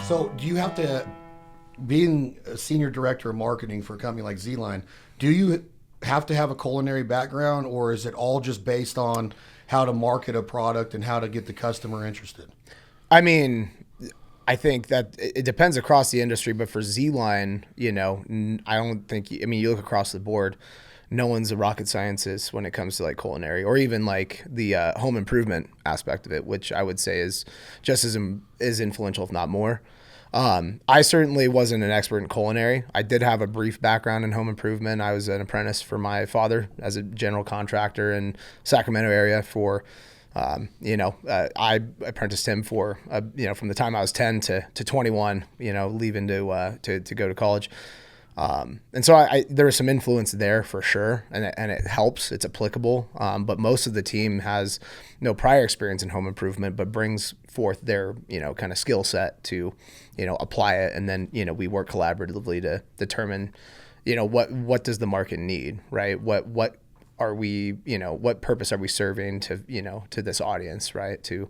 So do you have to, being a senior director of marketing for a company like ZLINE, do you have to have a culinary background, or is it all just based on how to market a product and how to get the customer interested? I mean, I think that it depends across the industry, but for Z-Line, I don't think, I mean, you look across the board, no one's a rocket scientist when it comes to like culinary or even like the home improvement aspect of it, which I would say is just as influential, if not more. I certainly wasn't an expert in culinary. I did have a brief background in home improvement. I was an apprentice for my father as a general contractor in Sacramento area for, I apprenticed him for, from the time I was 10 to 21, leaving to go to college. And so there was some influence there for sure, and it helps. It's applicable. But most of the team has no prior experience in home improvement, but brings forth their kind of skill set to apply it, and then we work collaboratively to determine what does the market need, right? What are we, what purpose are we serving to, to this audience, right? To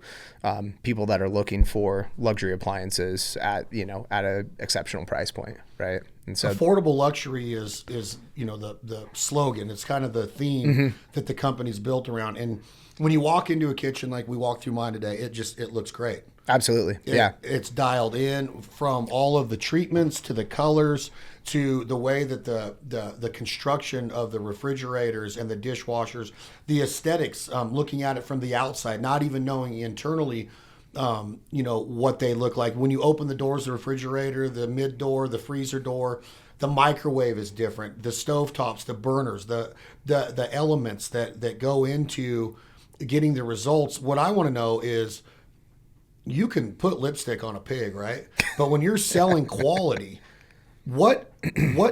people that are looking for luxury appliances at a exceptional price point, right? And so affordable luxury is the slogan. It's kind of the theme that the company's built around. And when you walk into a kitchen like we walked through mine today, it looks great. Absolutely. It's dialed in from all of the treatments to the colors to the way that the construction of the refrigerators and the dishwashers, the aesthetics, looking at it from the outside, not even knowing internally, what they look like. When you open the doors of the refrigerator, the mid door, the freezer door, the microwave is different. The stovetops, the burners, the elements that go into getting the results. What I want to know is, you can put lipstick on a pig, right? But when you're selling quality, what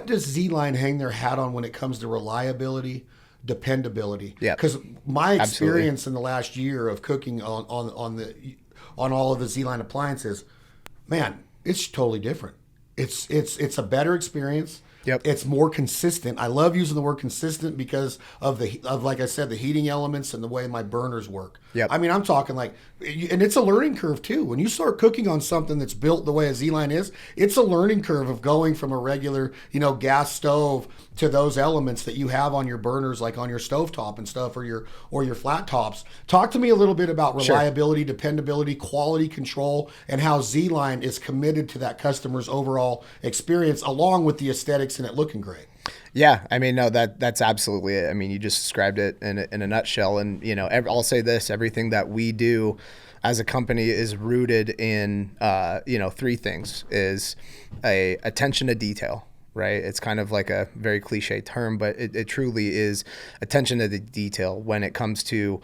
does Z-Line hang their hat on when it comes to reliability, dependability? Yeah. Because my experience in the last year of cooking on all of the Z-Line appliances, man, it's totally different. It's a better experience. Yep. It's more consistent. I love using the word consistent because of like I said, the heating elements and the way my burners work. Yep. I mean, I'm talking like, and it's a learning curve too. When you start cooking on something that's built the way a Z-Line is, it's a learning curve of going from a regular, gas stove to those elements that you have on your burners, like on your stovetop and stuff, or your flat tops. Talk to me a little bit about reliability, dependability, quality control, and how Z-Line is committed to that customer's overall experience, along with the aesthetics and it looking great. Yeah, I mean, no, that's absolutely it. I mean, you just described it in a nutshell. And I'll say this: everything that we do as a company is rooted in three things: is attention to detail. Right. It's kind of like a very cliche term, but it truly is attention to the detail when it comes to,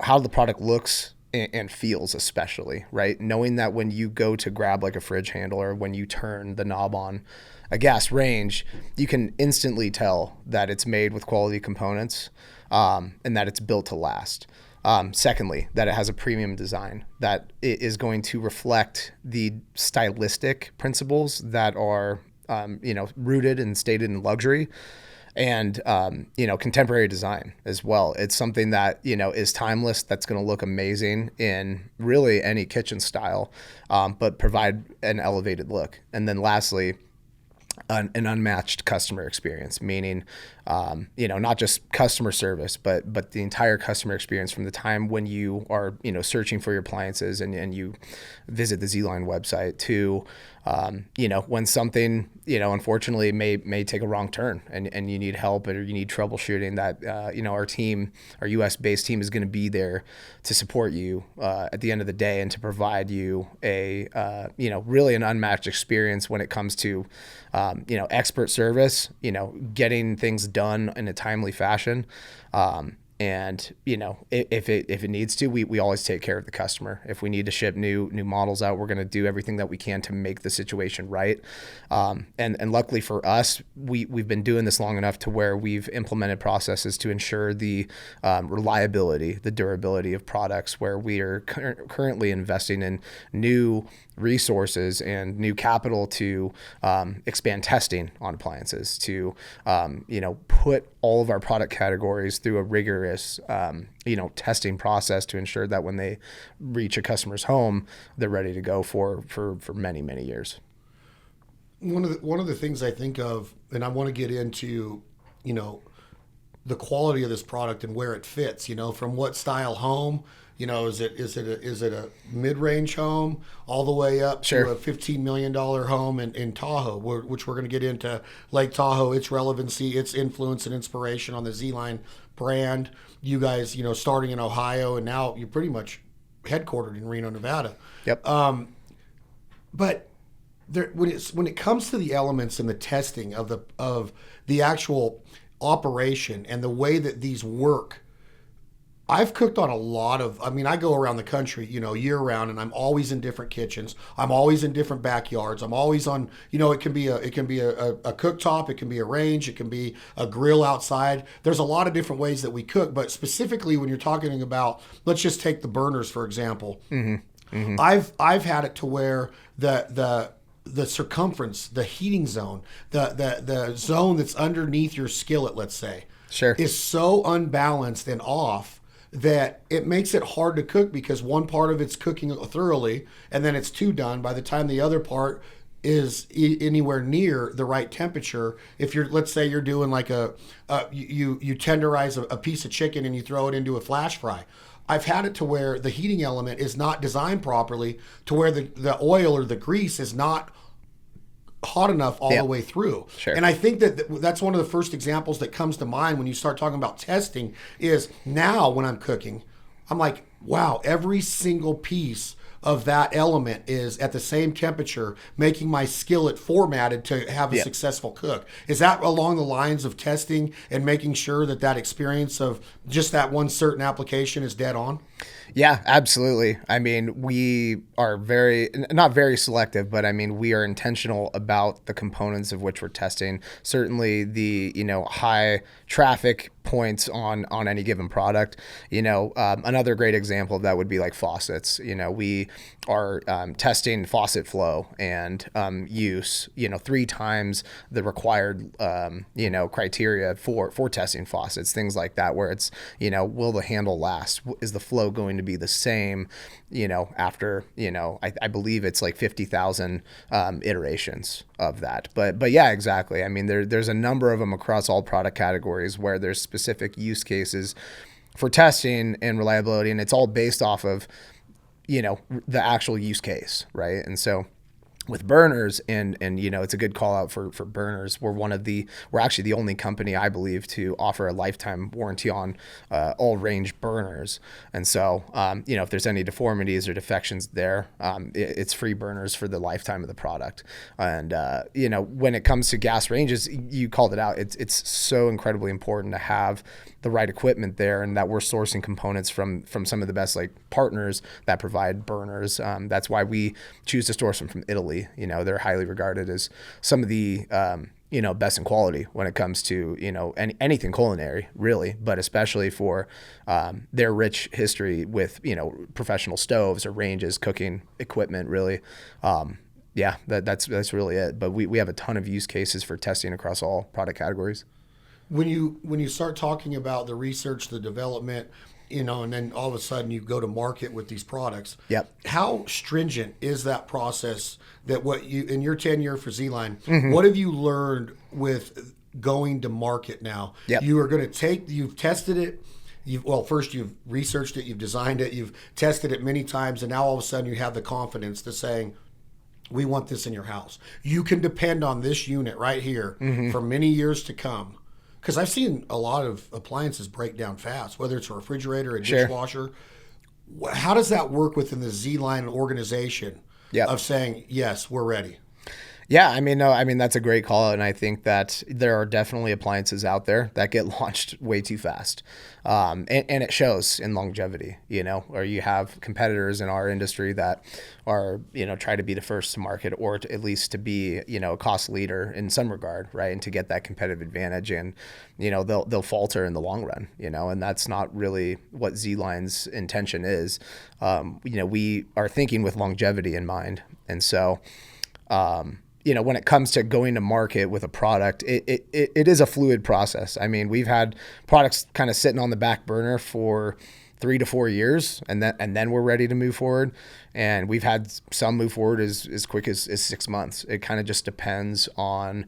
how the product looks and feels, especially, right? Knowing that when you go to grab like a fridge handle or when you turn the knob on a gas range, you can instantly tell that it's made with quality components, and that it's built to last. Secondly, that it has a premium design, that it is going to reflect the stylistic principles that are rooted and stated in luxury, and contemporary design as well. It's something that is timeless, that's going to look amazing in really any kitchen style, but provide an elevated look. And then lastly, an unmatched customer experience, meaning not just customer service, but the entire customer experience from the time when you are searching for your appliances and you visit the ZLINE website to when something unfortunately may take a wrong turn and you need help or you need troubleshooting, that our US based team is going to be there to support you at the end of the day and to provide you a really an unmatched experience when it comes to expert service, getting things done in a timely fashion. And if it needs to, we always take care of the customer. If we need to ship new models out, we're going to do everything that we can to make the situation right. And luckily for us, we've been doing this long enough to where we've implemented processes to ensure the reliability, the durability of products, where we are currently investing in new resources and new capital to expand testing on appliances, to put all of our product categories through a rigorous, testing process to ensure that when they reach a customer's home, they're ready to go for many, many years. One of the things I think of, and I want to get into, the quality of this product and where it fits, from what style home, is it a mid-range home all the way up Sure. to a $15 million home in Tahoe, which we're going to get into Lake Tahoe, its relevancy, its influence and inspiration on the ZLINE brand. You guys, starting in Ohio, and now you're pretty much headquartered in Reno, Nevada. Yep. But when it comes to the elements and the testing of the actual operation and the way that these work, I've cooked on a lot of, I go around the country, year round, and I'm always in different kitchens. I'm always in different backyards. I'm always on, it can be a cooktop, it can be a range, it can be a grill outside. There's a lot of different ways that we cook, but specifically when you're talking about, let's just take the burners, for example. Mm-hmm. Mm-hmm. I've had it to where the circumference, the heating zone, the zone that's underneath your skillet, let's say, Sure. is so unbalanced and off that it makes it hard to cook, because one part of it's cooking thoroughly and then it's too done by the time the other part is anywhere near the right temperature. If let's say you're doing like you tenderize a piece of chicken and you throw it into a flash fry. I've had it to where the heating element is not designed properly, to where the oil or the grease is not hot enough all the way through. Sure. And I think that's one of the first examples that comes to mind when you start talking about testing, is now when I'm cooking, I'm like, wow, every single piece of that element is at the same temperature, making my skillet formatted to have a successful cook. Is that along the lines of testing and making sure that experience of just that one certain application is dead on? Yeah, absolutely. We are not very selective, but we are intentional about the components of which we're testing. Certainly the, high traffic points on any given product. Another great example of that would be like faucets. We are testing faucet flow and use, 3 times the required, criteria for testing faucets, things like that, where it's, will the handle last? Is the flow going to be the same, after, I believe it's like 50,000 iterations of that. But yeah, exactly. There's a number of them across all product categories where there's specific use cases for testing and reliability, and it's all based off of, the actual use case, right? And so with burners, and it's a good call out for burners. We're actually the only company, I believe, to offer a lifetime warranty on all range burners. And so, if there's any deformities or defections there, it's free burners for the lifetime of the product. And when it comes to gas ranges, you called it out. It's so incredibly important to have the right equipment there, and that we're sourcing components from some of the best partners that provide burners. That's why we choose to source them from Italy. They're highly regarded as some of the best in quality when it comes to anything culinary, really, but especially for their rich history with professional stoves or ranges, cooking equipment, really. That's really it. But we have a ton of use cases for testing across all product categories. When you start talking about the research, the development, and then all of a sudden you go to market with these products. Yep. How stringent is that process? That what you, in your tenure for ZLINE, what have you learned with going to market now? Yep. You've tested it. First you've researched it, you've designed it, you've tested it many times, and now all of a sudden you have the confidence to saying, we want this in your house. You can depend on this unit right here for many years to come. Because I've seen a lot of appliances break down fast, whether it's a refrigerator, a dishwasher. How does that work within the ZLINE organization of saying, yes, we're ready? Yeah, that's a great call out, and I think that there are definitely appliances out there that get launched way too fast, and it shows in longevity. Or you have competitors in our industry that are try to be the first to market, or at least to be a cost leader in some regard, right? And to get that competitive advantage, and they'll falter in the long run, and that's not really what ZLINE's intention is. We are thinking with longevity in mind, and so. you know, when it comes to going to market with a product, it is a fluid process. I mean, we've had products kind of sitting on the back burner for 3 to 4 years, and then we're ready to move forward. And we've had some move forward as quick as 6 months. It kind of just depends on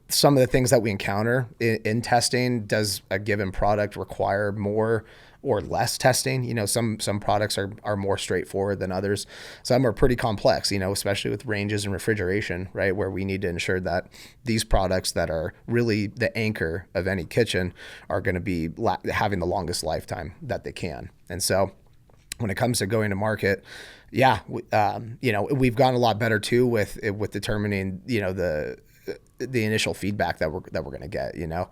some of the things that we encounter in testing. Does a given product require more or less testing? You know, some products are more straightforward than others. Some are pretty complex, you know, especially with ranges and refrigeration, right? Where we need to ensure that these products that are really the anchor of any kitchen are going to be having the longest lifetime that they can. And so when it comes to going to market, yeah, you know, we've gotten a lot better too with determining, you know, the initial feedback that we're going to get, you know,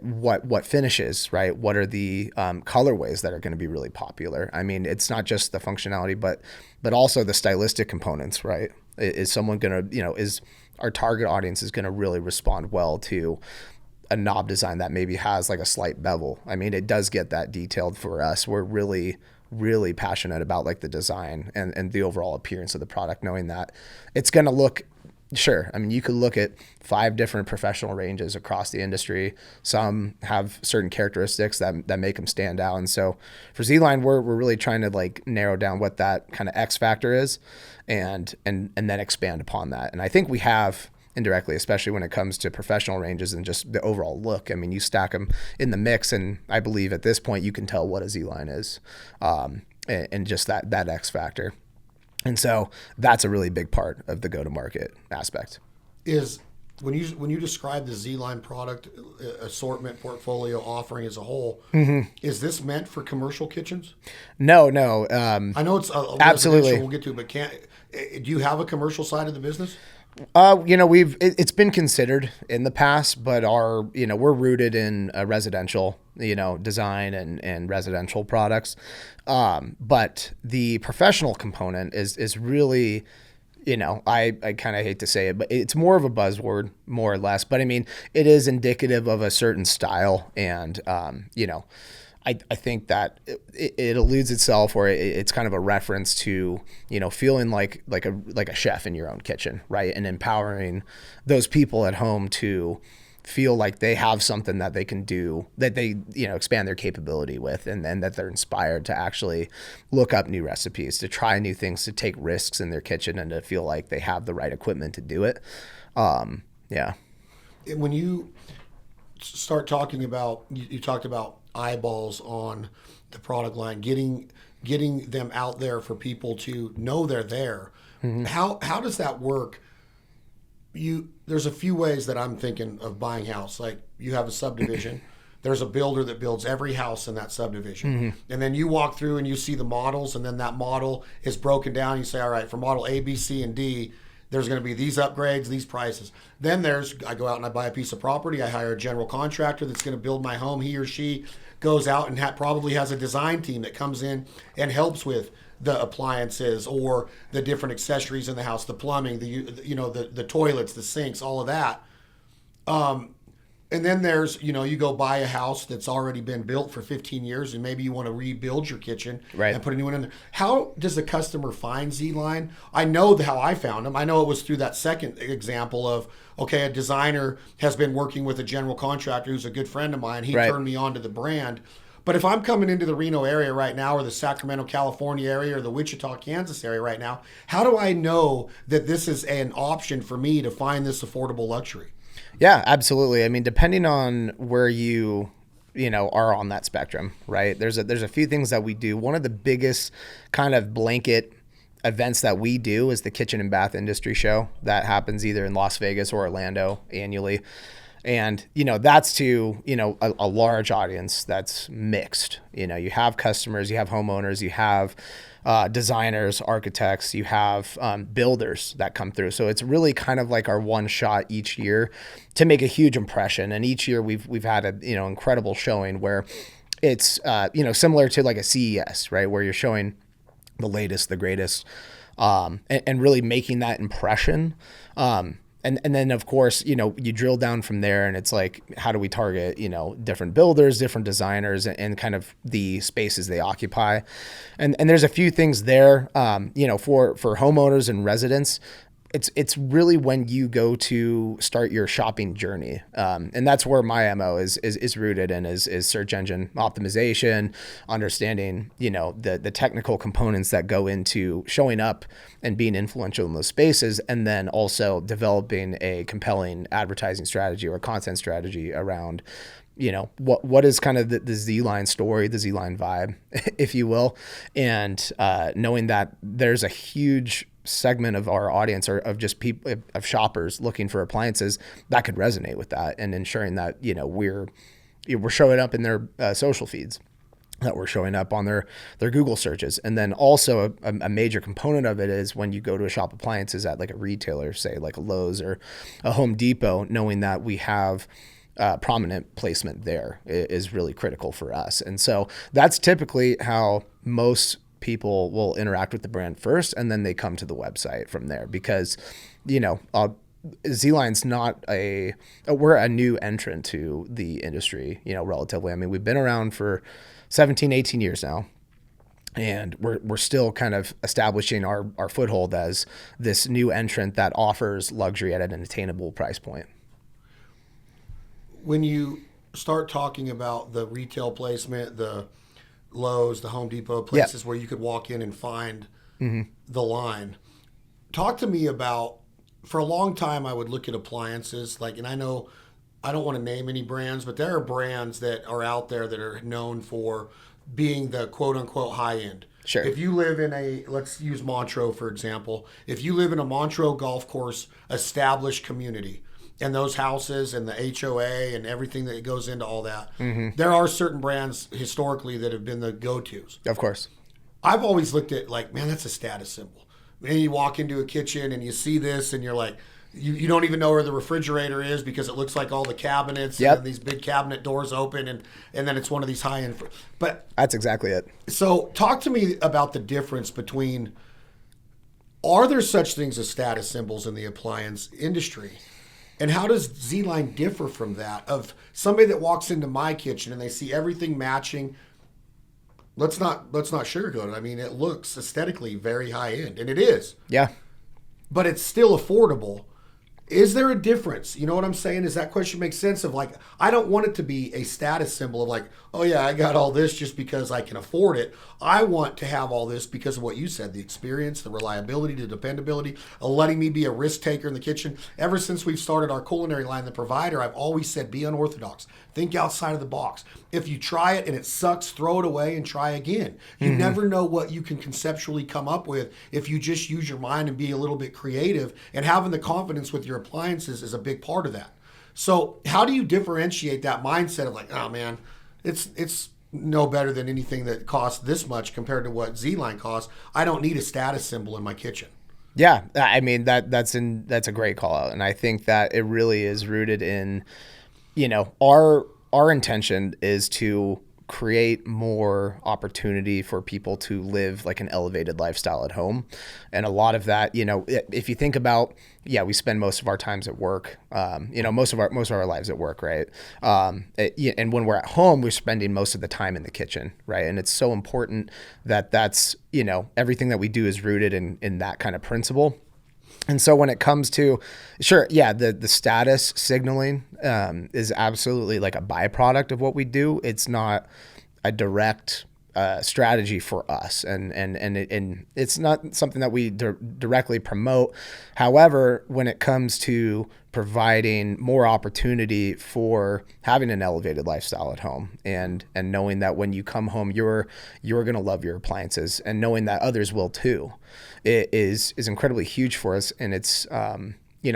what finishes, right? What are the colorways that are going to be really popular? I mean, it's not just the functionality, but also the stylistic components, right? Is someone going to, you know, is our target audience is going to really respond well to a knob design that maybe has like a slight bevel? I mean, it does get that detailed for us. We're really passionate about like the design and the overall appearance of the product, knowing that it's going to look. Sure. I mean, you could look at 5 different professional ranges across the industry. Some have certain characteristics that make them stand out. And so for ZLINE, we're really trying to like narrow down what that kind of X factor is and then expand upon that. And I think we have indirectly, especially when it comes to professional ranges and just the overall look. I mean, you stack them in the mix, and I believe at this point you can tell what a ZLINE is, and just that X factor. And so that's a really big part of the go-to-market aspect. Is when you describe the ZLINE product assortment portfolio offering as a whole, is this meant for commercial kitchens? No. I know it's a absolutely. We'll get to, but do you have a commercial side of the business? You know, it's been considered in the past, but we're rooted in residential, you know, design and residential products. But the professional component is really, you know, I kind of hate to say it, but it's more of a buzzword, more or less. But I mean, it is indicative of a certain style, and you know, I think that it alludes itself, or it's kind of a reference to, you know, feeling like a chef in your own kitchen, right? And empowering those people at home to feel like they have something that they can do, that they, you know, expand their capability with, and then that they're inspired to actually look up new recipes, to try new things, to take risks in their kitchen, and to feel like they have the right equipment to do it. Yeah. When you start talking about, you talked about eyeballs on the product line, getting them out there for people to know they're there. How does that work? There's a few ways that I'm thinking of buying house. Like, you have a subdivision. There's a builder that builds every house in that subdivision. And then you walk through and you see the models, and then that model is broken down. You say, all right, for model A, B, C, and D, there's going to be these upgrades, these prices. Then I go out and I buy a piece of property. I hire a general contractor that's going to build my home. He or she goes out and probably has a design team that comes in and helps with the appliances or the different accessories in the house, the plumbing, the toilets, the sinks, all of that. And then there's, you know, you go buy a house that's already been built for 15 years, and maybe you want to rebuild your kitchen, right, and put a new one in there. How does the customer find ZLINE? I know how I found them. I know it was through that second example of, okay, a designer has been working with a general contractor who's a good friend of mine. He turned me on to the brand. But if I'm coming into the Reno area right now, or the Sacramento, California area, or the Wichita, Kansas area right now, how do I know that this is an option for me to find this affordable luxury? Yeah, absolutely. I mean, depending on where you know, are on that spectrum, right? There's a few things that we do. One of the biggest kind of blanket events that we do is the Kitchen and Bath Industry Show that happens either in Las Vegas or Orlando annually. And, you know, that's to, you know, a large audience that's mixed. You know, you have customers, you have homeowners, you have designers, architects, you have builders that come through. So it's really kind of like our one shot each year to make a huge impression. And each year we've had a, you know, incredible showing where it's, you know, similar to like a CES, right? Where you're showing the latest, the greatest, and really making that impression. And then, of course, you know, you drill down from there, and it's like, how do we target, you know, different builders, different designers, and kind of the spaces they occupy. And there's a few things there, you know, for homeowners and residents. it's really when you go to start your shopping journey, and that's where my MO is rooted in is search engine optimization, understanding the technical components that go into showing up and being influential in those spaces, and then also developing a compelling advertising strategy or content strategy around what is kind of the ZLINE story, the ZLINE vibe, if you will, and knowing that there's a huge segment of our audience or of just people, of shoppers looking for appliances that could resonate with that, and ensuring that we're showing up in their social feeds, that we're showing up on their Google searches. And then also a major component of it is when you go to shop appliances at like a retailer, say like a Lowe's or a Home Depot, knowing that we have prominent placement there is really critical for us. And so that's typically how most people will interact with the brand first, and then they come to the website from there, because ZLINE's not we're a new entrant to the industry, relatively. I mean, we've been around for 17, 18 years now, and we're still kind of establishing our foothold as this new entrant that offers luxury at an attainable price point. When you start talking about the retail placement, the Lowe's, the Home Depot, places where you could walk in and find the line, talk to me about, for a long time I would look at appliances, and I know I don't want to name any brands, but there are brands that are out there that are known for being the quote unquote high end. Sure. If you live in let's use Montreux for example, if you live in a Montreux golf course established community, and those houses and the HOA and everything that goes into all that, there are certain brands historically that have been the go-tos. Of course. I've always looked at man, that's a status symbol. And you walk into a kitchen and you see this and you're like, you don't even know where the refrigerator is because it looks like all the cabinets and these big cabinet doors open and then it's one of these high-end. But that's exactly it. So talk to me about the difference between, are there such things as status symbols in the appliance industry? And how does ZLINE differ from that? Of somebody that walks into my kitchen and they see everything matching. Let's not sugarcoat it. I mean, it looks aesthetically very high end, and it is. Yeah. But it's still affordable. Is there a difference? You know what I'm saying? Does that question make sense? Of I don't want it to be a status symbol of oh yeah, I got all this just because I can afford it. I want to have all this because of what you said, the experience, the reliability, the dependability, letting me be a risk taker in the kitchen. Ever since we've started our culinary line, The Provider, I've always said, be unorthodox. Think outside of the box. If you try it and it sucks, throw it away and try again. You never know what you can conceptually come up with if you just use your mind and be a little bit creative, and having the confidence with your appliances is a big part of that. So how do you differentiate that mindset of oh man, it's no better than anything that costs this much compared to what ZLINE costs. I don't need a status symbol in my kitchen. Yeah, I mean that's a great call out, and I think that it really is rooted in, our intention is to create more opportunity for people to live an elevated lifestyle at home. And a lot of that, if you think about, we spend most of our times at work, most of our lives at work, right? And when we're at home, we're spending most of the time in the kitchen, right? And it's so important that that's, everything that we do is rooted in that kind of principle. And so when it comes to, the status signaling is absolutely a byproduct of what we do. It's not a direct strategy for us, and it's not something that we directly promote. However, when it comes to providing more opportunity for having an elevated lifestyle at home, and knowing that when you come home, you're going to love your appliances, and knowing that others will too, it is incredibly huge for us. And it's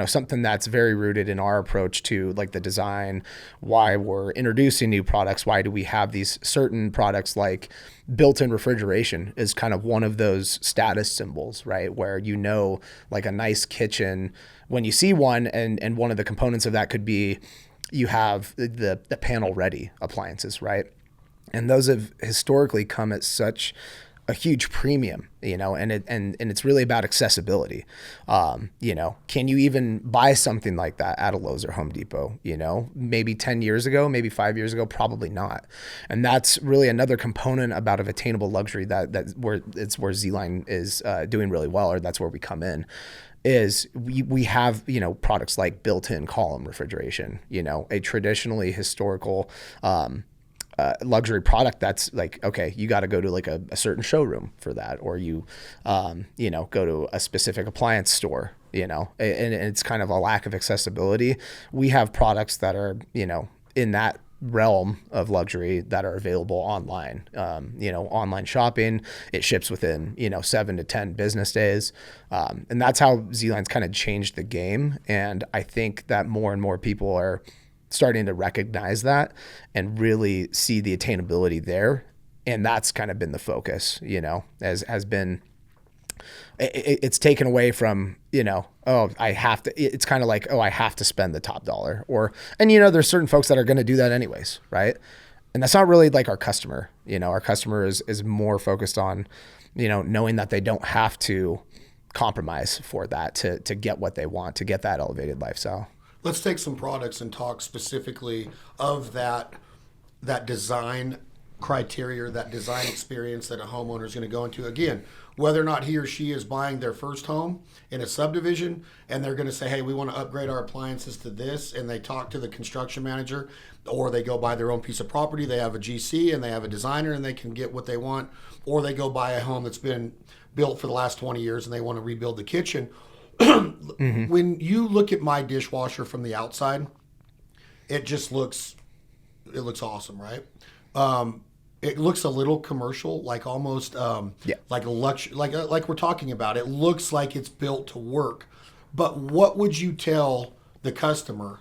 something that's very rooted in our approach to the design, why we're introducing new products, why do we have these certain products, like built-in refrigeration is kind of one of those status symbols, right? Where a nice kitchen, when you see one, and one of the components of that could be you have the panel ready appliances, right? And those have historically come at such a huge premium, and it's really about accessibility. Can you even buy something like that at a Lowe's or Home Depot? Maybe 10 years ago, maybe 5 years ago, probably not. And that's really another component about of attainable luxury that's where ZLINE is doing really well, or that's where we come in. Is we have products like built-in column refrigeration, a traditionally historical luxury product that's like, okay, you got to go to like a certain showroom for that, or you go to a specific appliance store, and it's kind of a lack of accessibility. We have products that are in that realm of luxury that are available online. Online shopping, it ships within 7 to 10 business days, and that's how ZLINE's kind of changed the game. And I think that more and more people are starting to recognize that and really see the attainability there. And that's kind of been the focus, has been, it's taken away from, I have to, it's kind of like, I have to spend the top dollar, and there's certain folks that are going to do that anyways. Right. And that's not really like our customer. Our customer is more focused on, knowing that they don't have to compromise for that to get what they want, to get that elevated lifestyle. Let's take some products and talk specifically of that design criteria, that design experience that a homeowner is going to go into. Again, whether or not he or she is buying their first home in a subdivision and they're going to say, hey, we want to upgrade our appliances to this, and they talk to the construction manager, or they go buy their own piece of property, they have a GC and they have a designer and they can get what they want, or they go buy a home that's been built for the last 20 years and they want to rebuild the kitchen. Mm-hmm. When you look at my dishwasher from the outside, it just looks awesome, right? It looks a little commercial, like almost like a luxury, like we're talking about. It looks like it's built to work. But what would you tell the customer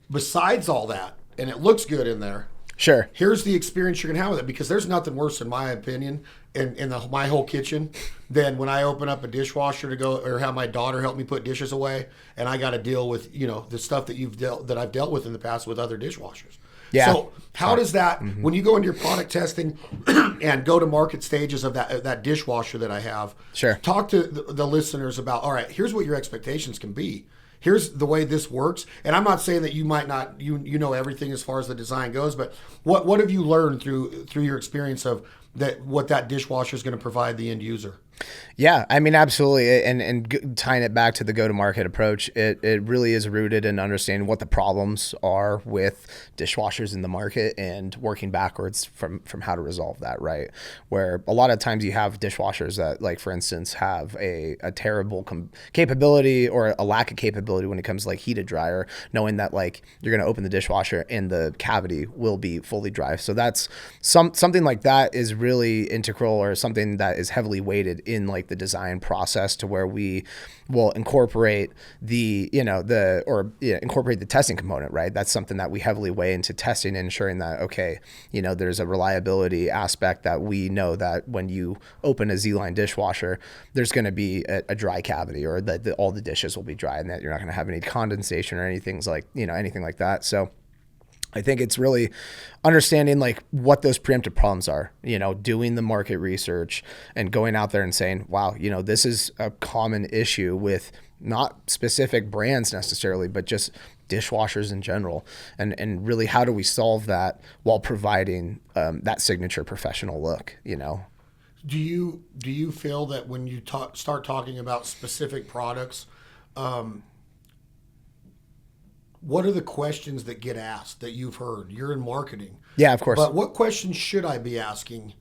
besides all that? And it looks good in there. Sure. Here's the experience you're going to have with it, because there's nothing worse, in my opinion, in my whole kitchen than when I open up a dishwasher to go, or have my daughter help me put dishes away, and I got to deal with the stuff that I've dealt with in the past with other dishwashers. Yeah. So how does that, when you go into your product testing and go to market stages of that dishwasher that I have, sure, talk to the listeners about, all right, here's what your expectations can be. Here's the way this works. And I'm not saying that you might not, you know everything as far as the design goes, but what have you learned through your experience of what that dishwasher is going to provide the end user? Yeah, I mean, absolutely. And tying it back to the go-to-market approach, it really is rooted in understanding what the problems are with dishwashers in the market and working backwards from how to resolve that, right? Where a lot of times you have dishwashers that, like, for instance, have a terrible capability or a lack of capability when it comes to like heated dryer, knowing that like you're going to open the dishwasher and the cavity will be fully dry. So that's something like that is really integral, or something that is heavily weighted in like the design process, to where we will incorporate incorporate the testing component, right? That's something that we heavily weigh into testing and ensuring that, okay, there's a reliability aspect, that we know that when you open a ZLINE dishwasher, there's going to be a dry cavity, or that all the dishes will be dry, and that you're not going to have any condensation or anything like that. So I think it's really understanding like what those preemptive problems are, doing the market research and going out there and saying, wow, this is a common issue with not specific brands necessarily, but just dishwashers in general. And really, how do we solve that while providing that signature professional look, Do you feel that when you start talking about specific products, what are the questions that get asked that you've heard? You're in marketing. Yeah, of course. But what questions should I be asking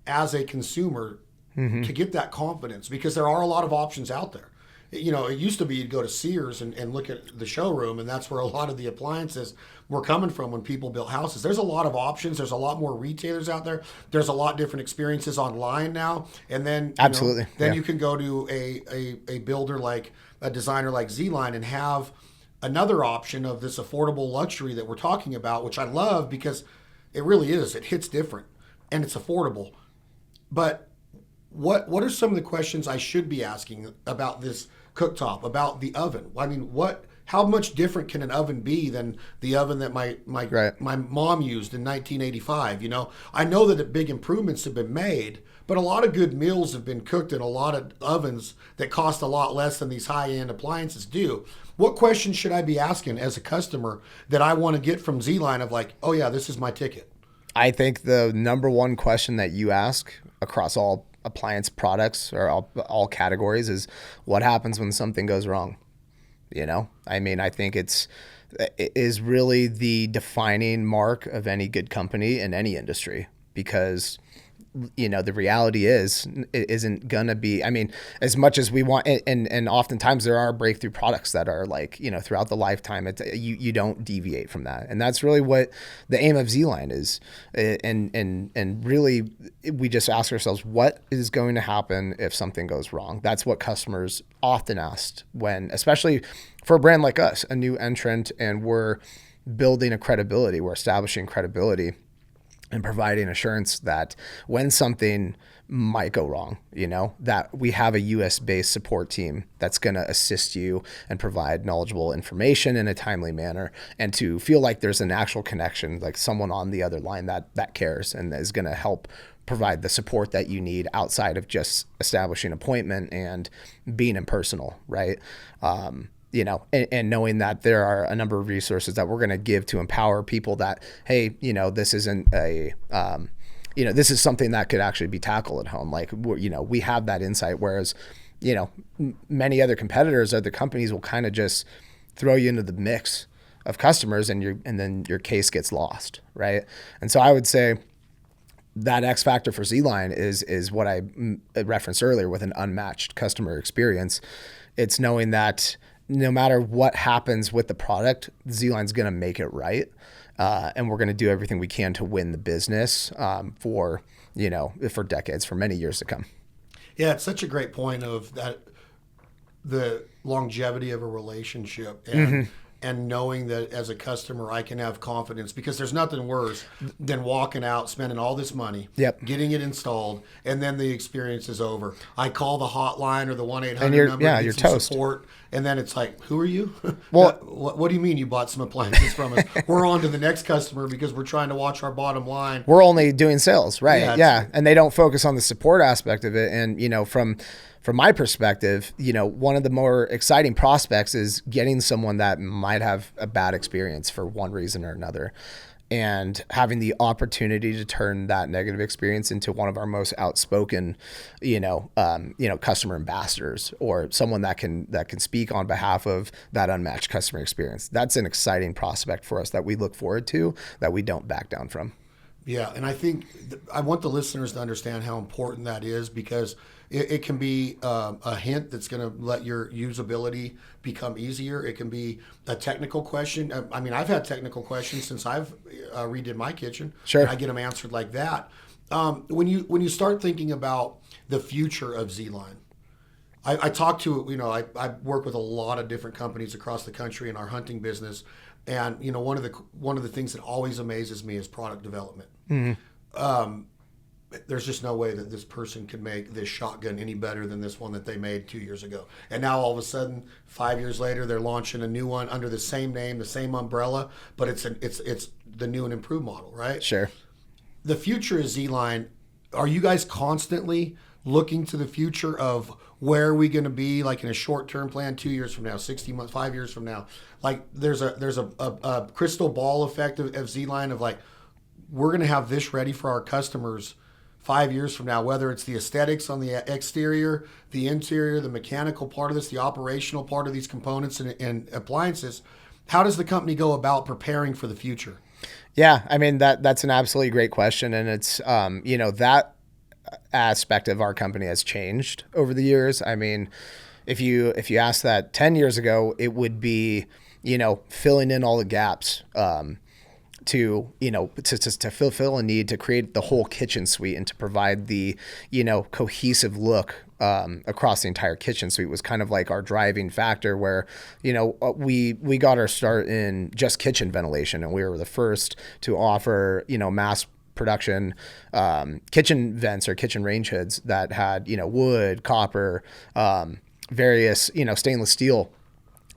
as a consumer to get that confidence? Because there are a lot of options out there. It used to be you'd go to Sears and look at the showroom, and that's where a lot of the appliances were coming from when people built houses. There's a lot of options. There's a lot more retailers out there. There's a lot different experiences online now. And then absolutely, you can go to a builder, like a designer like ZLINE, and have another option of this affordable luxury that we're talking about, which I love because it really is. It hits different and it's affordable. But what are some of the questions I should be asking about this cooktop, about the oven? I mean, what how much different can an oven be than the oven that my Right. my mom used in 1985? You know, I know that big improvements have been made, but a lot of good meals have been cooked in a lot of ovens that cost a lot less than these high-end appliances do. What questions should I be asking as a customer that I want to get from ZLINE of like, oh yeah, this is my ticket? I think the number one question that you ask across all appliance products or all categories is what happens when something goes wrong? You know, I mean, I think it is really the defining mark of any good company in any industry, because you know, the reality is it isn't gonna be, I mean, as much as we want, and oftentimes there are breakthrough products that are like, you know, throughout the lifetime, you don't deviate from that. And that's really what the aim of ZLINE is. And really we just ask ourselves, what is going to happen if something goes wrong? That's what customers often ask when, especially for a brand like us, a new entrant, and we're building a credibility, we're establishing credibility and providing assurance that when something might go wrong, you know, that we have a US-based support team that's going to assist you and provide knowledgeable information in a timely manner, and to feel like there's an actual connection, like someone on the other line that cares and is going to help provide the support that you need outside of just establishing appointment and being impersonal, right? You know, and knowing that there are a number of resources that we're going to give to empower people that, hey, you know, this isn't a, you know, this is something that could actually be tackled at home. Like, you know, we have that insight, whereas, you know, many other competitors, other companies will kind of just throw you into the mix of customers, and then your case gets lost, right? And so I would say that X factor for ZLINE is what I referenced earlier with an unmatched customer experience. It's knowing that no matter what happens with the product, ZLINE's going to make it right. And we're going to do everything we can to win the business for decades, for many years to come. Yeah, it's such a great point of that, the longevity of a relationship, and knowing that as a customer I can have confidence, because there's nothing worse than walking out, spending all this money, getting it installed, and then the experience is over. I call the hotline or the 1-800 number, you're toast. Support, and then it's like, who are you? Well, what do you mean you bought some appliances from us? We're on to the next customer because we're trying to watch our bottom line. We're only doing sales, right? Yeah. And they don't focus on the support aspect of it. And, you know, from my perspective, you know, one of the more exciting prospects is getting someone that might have a bad experience for one reason or another, and having the opportunity to turn that negative experience into one of our most outspoken, customer ambassadors, or someone that can speak on behalf of that unmatched customer experience. That's an exciting prospect for us that we look forward to, that we don't back down from. Yeah, and I think I want the listeners to understand how important that is, because it can be a hint that's going to let your usability become easier. It can be a technical question. I mean, I've had technical questions since I've redid my kitchen. Sure. And I get them answered like that. When you start thinking about the future of ZLINE, I talk to, I work with a lot of different companies across the country in our hunting business. And, you know, one of the things that always amazes me is product development. There's just no way that this person could make this shotgun any better than this one that they made 2 years ago. And now all of a sudden, 5 years later, they're launching a new one under the same name, the same umbrella, but it's the new and improved model, right? Sure. The future is ZLINE. Are you guys constantly looking to the future of where are we going to be, like in a short-term plan, 2 years from now, 60 months, 5 years from now? Like there's a crystal ball effect of ZLINE of like, we're going to have this ready for our customers 5 years from now, whether it's the aesthetics on the exterior, the interior, the mechanical part of this, the operational part of these components and appliances. How does the company go about preparing for the future? Yeah, I mean, that's an absolutely great question. And it's, that aspect of our company has changed over the years. I mean, if you asked that 10 years ago, it would be, filling in all the gaps, to fulfill a need, to create the whole kitchen suite and to provide the, cohesive look across the entire kitchen suite was kind of like our driving factor, where, we got our start in just kitchen ventilation, and we were the first to offer, mass production kitchen vents or kitchen range hoods that had, wood, copper, various, stainless steel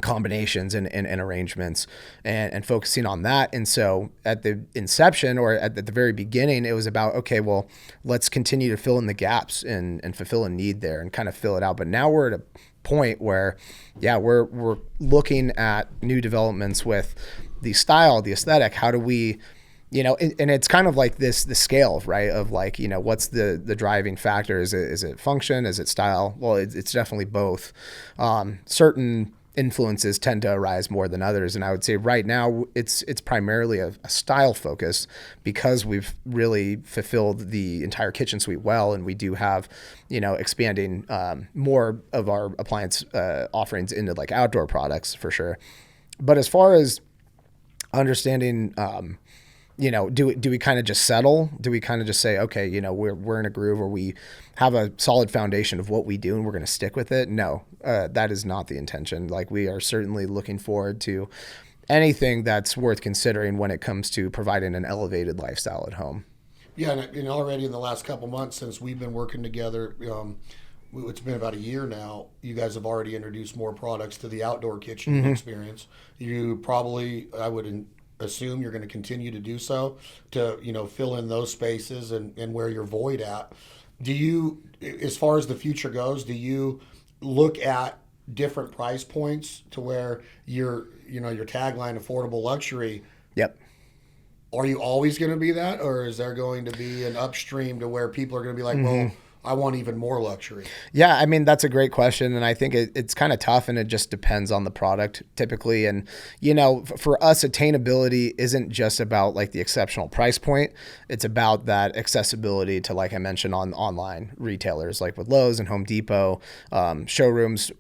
combinations and arrangements and focusing on that. And so at the inception or at the very beginning, it was about, okay, well, let's continue to fill in the gaps and fulfill a need there and kind of fill it out. But now we're at a point where, yeah, we're looking at new developments with the style, the aesthetic. How do we, and it's kind of like the scale, right? Of like, what's the driving factor? Is it function? Is it style? Well, it's definitely both. Certain influences tend to arise more than others. And I would say right now it's primarily a style focus because we've really fulfilled the entire kitchen suite well. And we do have, expanding more of our appliance offerings into like outdoor products for sure. But as far as understanding, do we kind of just settle? Do we kind of just say, okay, we're in a groove where we have a solid foundation of what we do and we're going to stick with it? No, that is not the intention. Like, we are certainly looking forward to anything that's worth considering when it comes to providing an elevated lifestyle at home. Yeah, and already in the last couple months since we've been working together, it's been about a year now, you guys have already introduced more products to the outdoor kitchen experience. You probably, I would assume you're going to continue to do so to fill in those spaces and where you're void at. Do you, as far as the future goes, do you look at different price points to where your tagline affordable luxury? Yep. Are you always going to be that, or is there going to be an upstream to where people are going to be like, well, I want even more luxury? Yeah, I mean, that's a great question. And I think it's kind of tough, and it just depends on the product typically. And, for us, attainability isn't just about like the exceptional price point. It's about that accessibility to, like I mentioned, on online retailers like with Lowe's and Home Depot, showrooms,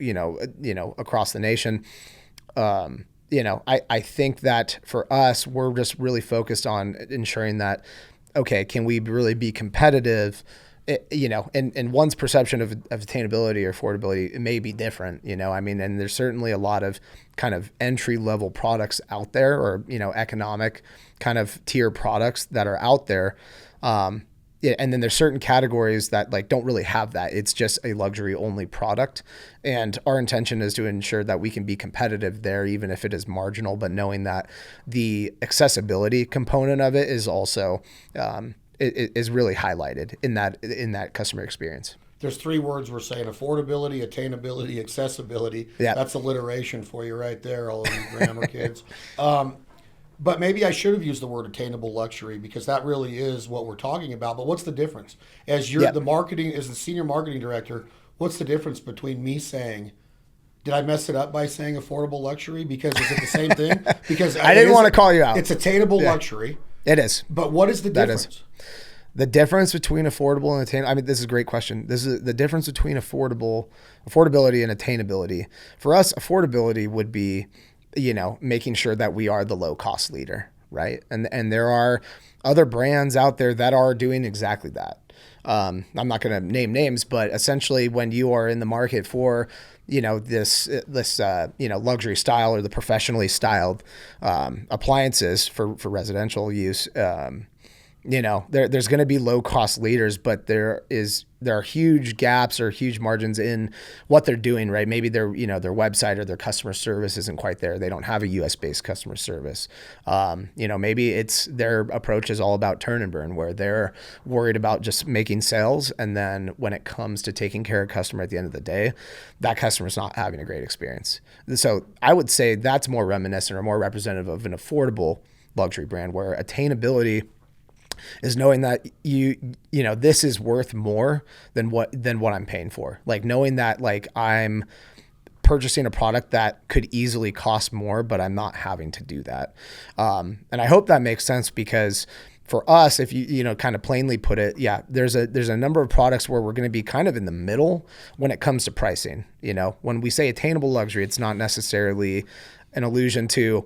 across the nation. I think that for us, we're just really focused on ensuring that, okay, can we really be competitive? And one's perception of attainability or affordability, it may be different, and there's certainly a lot of kind of entry level products out there, or, economic kind of tier products that are out there. And then there's certain categories that like don't really have that. It's just a luxury only product. And our intention is to ensure that we can be competitive there, even if it is marginal, but knowing that the accessibility component of it is also, it is really highlighted in that customer experience. There's three words we're saying: affordability, attainability, accessibility. Yeah. That's alliteration for you right there, all of you grammar kids. But maybe I should have used the word attainable luxury, because that really is what we're talking about. But what's the difference? As you're as the senior marketing director, what's the difference between me saying, did I mess it up by saying affordable luxury? Because is it the same thing? Because I didn't want to call you out. It's attainable luxury. It is. But what is the difference? The difference between affordable and attainable, I mean, this is a great question. This is the difference between affordability and attainability. For us, affordability would be, making sure that we are the low cost leader, right? And there are other brands out there that are doing exactly that. I'm not going to name names, but essentially when you are in the market for, this luxury style or the professionally styled appliances for residential use, there's going to be low cost leaders, but there are huge gaps or huge margins in what they're doing, right? Maybe their website or their customer service isn't quite there. They don't have a US based customer service. Maybe it's their approach is all about turn and burn, where they're worried about just making sales. And then when it comes to taking care of customer at the end of the day, that customer's not having a great experience. So I would say that's more reminiscent or more representative of an affordable luxury brand, where attainability is knowing that this is worth more than what I'm paying for. Like knowing that like I'm purchasing a product that could easily cost more, but I'm not having to do that. And I hope that makes sense, because for us, if you kind of plainly put it, there's a number of products where we're going to be kind of in the middle when it comes to pricing. When we say attainable luxury, it's not necessarily an allusion to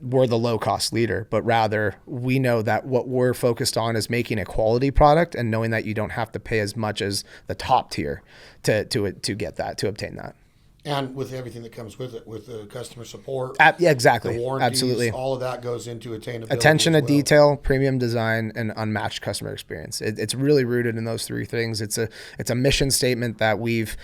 we're the low cost leader, but rather we know that what we're focused on is making a quality product and knowing that you don't have to pay as much as the top tier to get that, to obtain that. And with everything that comes with it, with the customer support, Yeah, exactly. the warranties, Absolutely. all of that goes into attainability. Attention to as well. detail, premium design, and unmatched customer experience. It's really rooted in those three things. It's a mission statement that we've,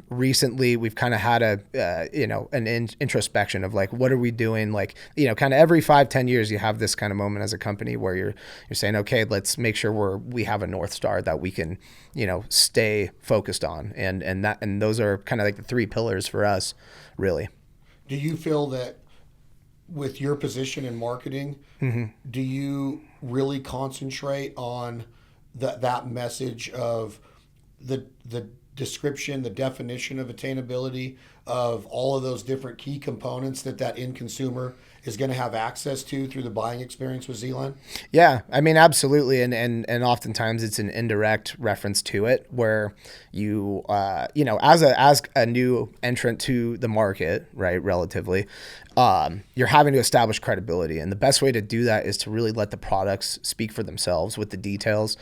recently we've kind of had an introspection of like, what are we doing? Like, kind of every 5-10 years, you have this kind of moment as a company where you're saying, okay, let's make sure we have a North Star that we can, stay focused on. And those are kind of like the three pillars for us, really. Do you feel that with your position in marketing, do you really concentrate on that message of the description, the definition of attainability of all of those different key components that end consumer is going to have access to through the buying experience with ZLINE? Yeah, I mean, absolutely. And oftentimes it's an indirect reference to it where you, as a new entrant to the market, right, relatively, you're having to establish credibility. And the best way to do that is to really let the products speak for themselves with the details.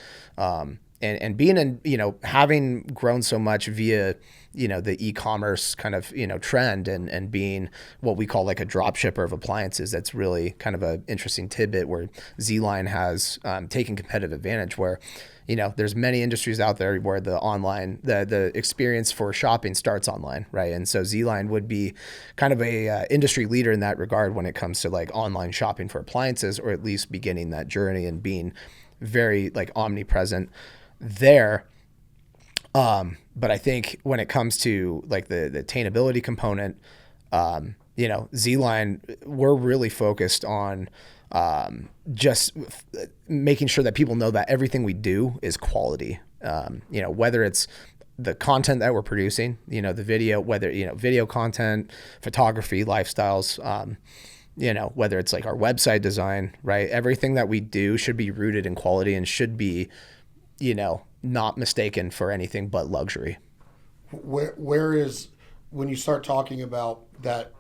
And being in, having grown so much via, the e-commerce kind of, trend and being what we call like a drop shipper of appliances, that's really kind of an interesting tidbit where ZLINE has taken competitive advantage where, there's many industries out there where the experience for shopping starts online, right? And so ZLINE would be kind of a industry leader in that regard when it comes to like online shopping for appliances, or at least beginning that journey and being very like omnipresent there. But I think when it comes to like the attainability component, ZLINE, we're really focused on just making sure that people know that everything we do is quality. Whether it's the content that we're producing, the video, whether, video content, photography, lifestyles, whether it's like our website design, right? Everything that we do should be rooted in quality and should be, not mistaken for anything but luxury. Where is, when you start talking about that,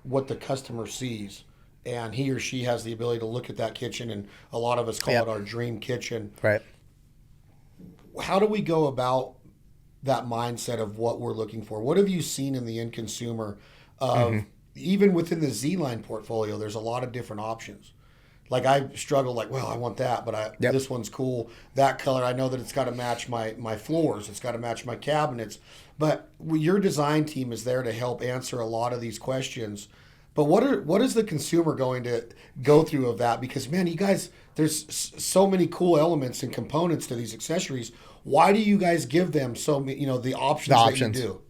what the customer sees, and he or she has the ability to look at that kitchen, and a lot of us call it our dream kitchen. Right. How do we go about that mindset of what we're looking for? What have you seen in the end consumer of, even within the ZLINE portfolio, there's a lot of different options. Like I struggle, like, well, I want that, but this one's cool. That color, I know that it's got to match my floors. It's got to match my cabinets. But your design team is there to help answer a lot of these questions. But what is the consumer going to go through of that? Because, man, you guys, there's so many cool elements and components to these accessories. Why do you guys give them so many, the options that you do?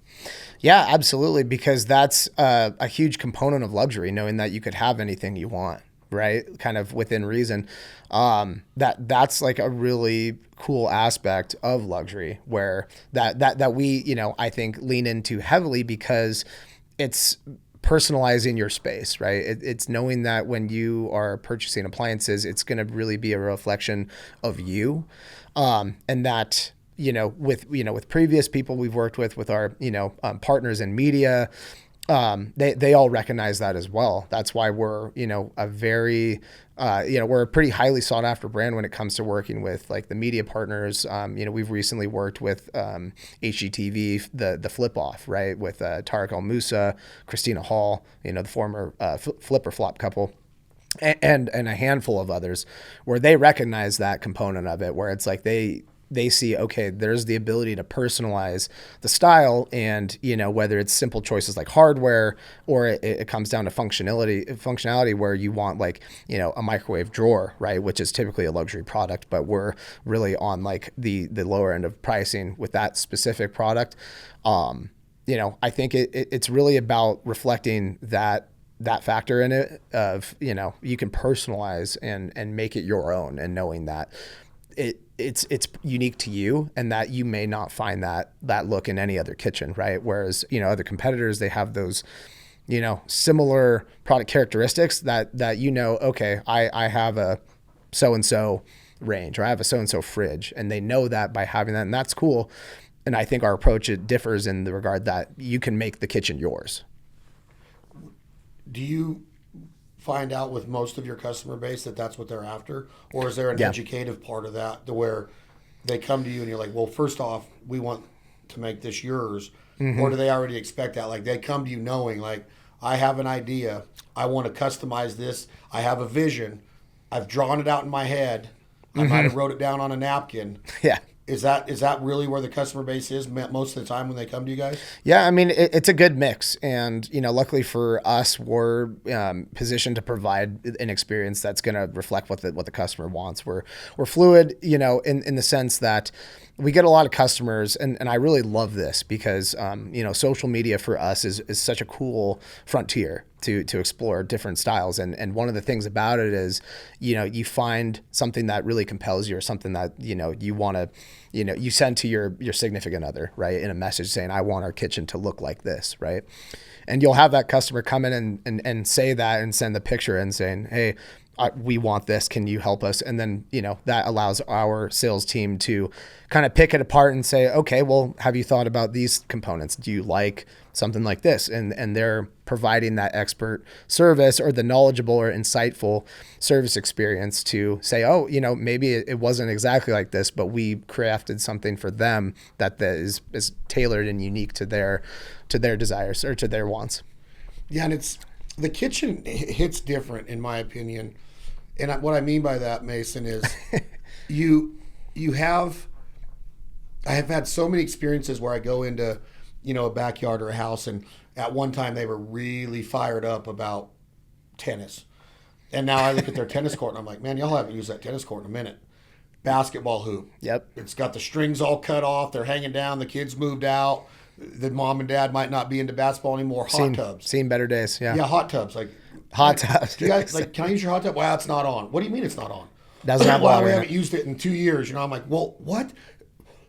Yeah, absolutely. Because that's a huge component of luxury, knowing that you could have anything you want. Right, kind of within reason. That's like a really cool aspect of luxury, where that we I think lean into heavily, because it's personalizing your space, right? It's knowing that when you are purchasing appliances, it's going to really be a reflection of you, and that. With previous people we've worked with our partners in media. They all recognize that as well. That's why we're, a very, we're a pretty highly sought after brand when it comes to working with like the media partners. We've recently worked with HGTV, the Flip Off, right, with Tarek El Moussa, Christina Hall, the former Flipper Flop couple. And a handful of others, where they recognize that component of it, where it's like they see, okay, there's the ability to personalize the style, and whether it's simple choices like hardware, or it comes down to functionality where you want like a microwave drawer, right, which is typically a luxury product, but we're really on like the lower end of pricing with that specific product. I think it's really about reflecting that factor in it of you can personalize and make it your own, and knowing that it's unique to you, and that you may not find that look in any other kitchen, right? Whereas, other competitors, they have those, similar product characteristics that okay, I have a so-and-so range, or I have a so-and-so fridge, and they know that by having that, and that's cool. And I think our approach, it differs in the regard that you can make the kitchen yours. Do you find out with most of your customer base that that's what they're after? Or is there an educative part of that to where they come to you and you're like, well, first off, we want to make this yours, or do they already expect that? Like they come to you knowing, like, I have an idea, I want to customize this, I have a vision, I've drawn it out in my head, I might have wrote it down on a napkin. Yeah. Is that really where the customer base is most of the time when they come to you guys? Yeah, I mean, it's a good mix. And, luckily for us, we're positioned to provide an experience that's going to reflect what the customer wants. We're fluid, in the sense that we get a lot of customers, and I really love this because, social media for us is such a cool frontier to explore different styles. And one of the things about it is, you find something that really compels you, or something that, you want to, you send to your significant other, right? In a message saying, I want our kitchen to look like this, right? And you'll have that customer come in and say that and send the picture and saying, hey, we want this, can you help us? And then, that allows our sales team to kind of pick it apart and say, okay, well, have you thought about these components? Do you like something like this? And they're providing that expert service, or the knowledgeable or insightful service experience to say, oh, maybe it wasn't exactly like this, but we crafted something for them that is tailored and unique to their desires or to their wants. Yeah, and the kitchen hits different, in my opinion. And what I mean by that, Mason, is I have had so many experiences where I go into, a backyard or a house, and at one time they were really fired up about tennis. And now I look at their tennis court and I'm like, man, y'all haven't used that tennis court in a minute. Basketball hoop. Yep. It's got the strings all cut off. They're hanging down. The kids moved out. The mom and dad might not be into basketball anymore. Hot tubs. Seen better days. Yeah. Yeah, hot tubs. Like hot tubs. Do you guys, can I use your hot tub? Wow, it's not on. What do you mean it's not on? Doesn't have water. Well, we haven't used it in 2 years. I'm like, well, what?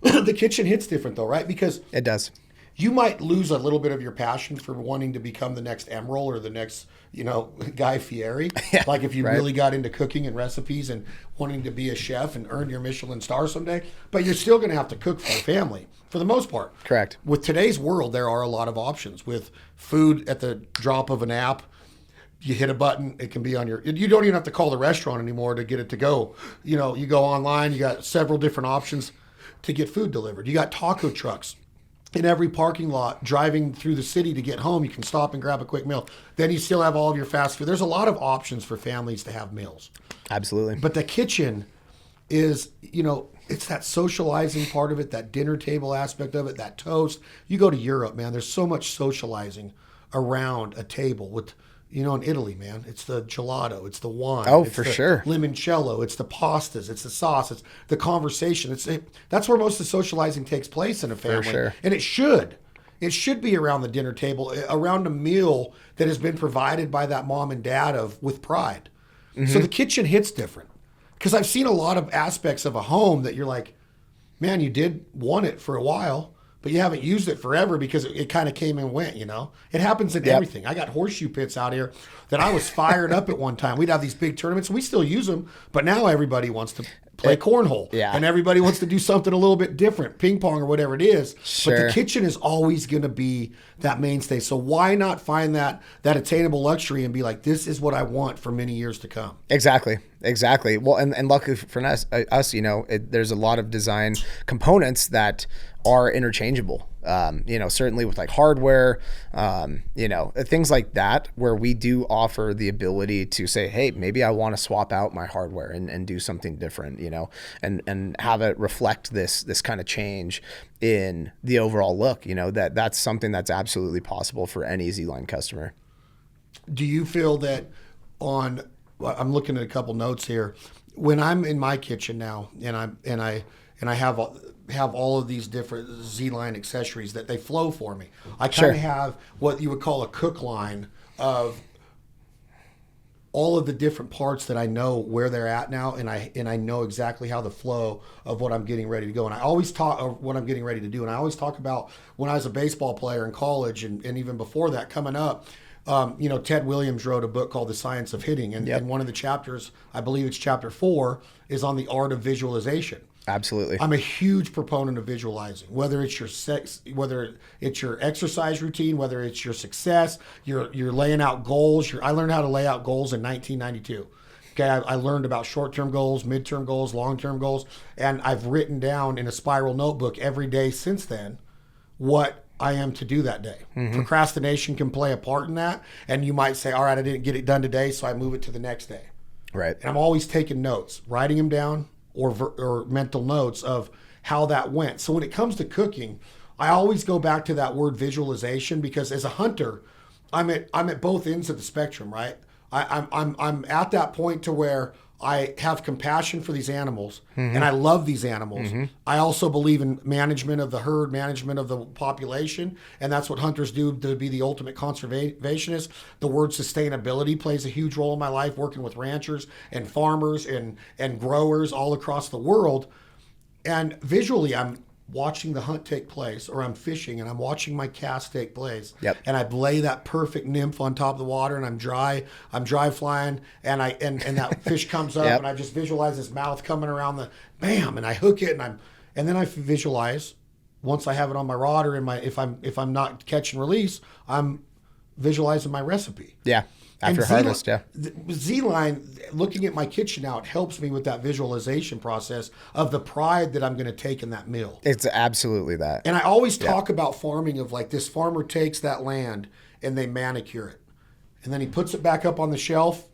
The kitchen hits different though, right? Because it does. You might lose a little bit of your passion for wanting to become the next Emerald or the next, Guy Fieri. Yeah, like if you right. really got into cooking and recipes and wanting to be a chef and earn your Michelin star someday. But you're still going to have to cook for a family for the most part. Correct. With today's world, there are a lot of options with food at the drop of an app. You hit a button, it can be on you don't even have to call the restaurant anymore to get it to go. You go online, you got several different options to get food delivered. You got taco trucks in every parking lot driving through the city to get home. You can stop and grab a quick meal. Then you still have all of your fast food. There's a lot of options for families to have meals. Absolutely. But the kitchen is, it's that socializing part of it, that dinner table aspect of it, that toast. You go to Europe, man, there's so much socializing around a table with, in Italy, man, it's the gelato, it's the wine. Oh, it's for the sure. Limoncello, it's the pastas, it's the sauce, it's the conversation. That's where most of the socializing takes place in a family. For sure. And it should. It should be around the dinner table, around a meal that has been provided by that mom and dad with pride. Mm-hmm. So the kitchen hits different. Because I've seen a lot of aspects of a home that you're like, man, you did want it for a while, but you haven't used it forever because it kind of came and went, It happens in everything. I got horseshoe pits out here that I was fired up at one time. We'd have these big tournaments. We still use them, but now everybody wants to play cornhole. Yeah. And everybody wants to do something a little bit different, ping pong or whatever it is. Sure. But the kitchen is always going to be that mainstay. So why not find that attainable luxury and be like, this is what I want for many years to come? Exactly. Well, and luckily for us, there's a lot of design components that are interchangeable. Certainly with like hardware, things like that, where we do offer the ability to say, hey, maybe I want to swap out my hardware and do something different, and have it reflect this kind of change in the overall look. That's something that's absolutely possible for any ZLINE customer. Do you feel that I'm looking at a couple notes here. When I'm in my kitchen now, and I have all of these different ZLINE accessories that they flow for me. I kind of have what you would call a cook line of all of the different parts that I know where they're at now, and I know exactly how the flow of what I'm getting ready to go. And I always talk what I'm getting ready to do. And I always talk about when I was a baseball player in college, and even before that, coming up. Ted Williams wrote a book called The Science of Hitting, and one of the chapters, I believe it's chapter 4, is on the art of visualization. Absolutely. I'm a huge proponent of visualizing, whether it's whether it's your exercise routine, whether it's your success, you're laying out goals. I learned how to lay out goals in 1992. Okay, I learned about short-term goals, mid-term goals, long-term goals, and I've written down in a spiral notebook every day since then what I am to do that day. Procrastination can play a part in that. And you might say, all right, I didn't get it done today, so I move it to the next day. Right. And I'm always taking notes, writing them down or mental notes of how that went. So when it comes to cooking, I always go back to that word visualization, because as a hunter, I'm at both ends of the spectrum, right? I'm at that point to where I have compassion for these animals, and I love these animals. I also believe in management of the herd, management of the population, and that's what hunters do to be the ultimate conservationist. The word sustainability plays a huge role in my life, working with ranchers and farmers and growers all across the world. And visually, I'm watching the hunt take place, or I'm fishing and I'm watching my cast take place. Yep. And I lay that perfect nymph on top of the water, and I'm dry flying, and that fish comes up, and I just visualize his mouth coming around the bam, and I hook it, and then I visualize, once I have it on my rod, or if I'm not catch and release, I'm visualizing my recipe. Yeah. After harvest, yeah. ZLINE, looking at my kitchen now, it helps me with that visualization process of the pride that I'm going to take in that meal. It's absolutely that. And I always talk about farming, of like, this farmer takes that land and they manicure it, and then he puts it back up on the shelf.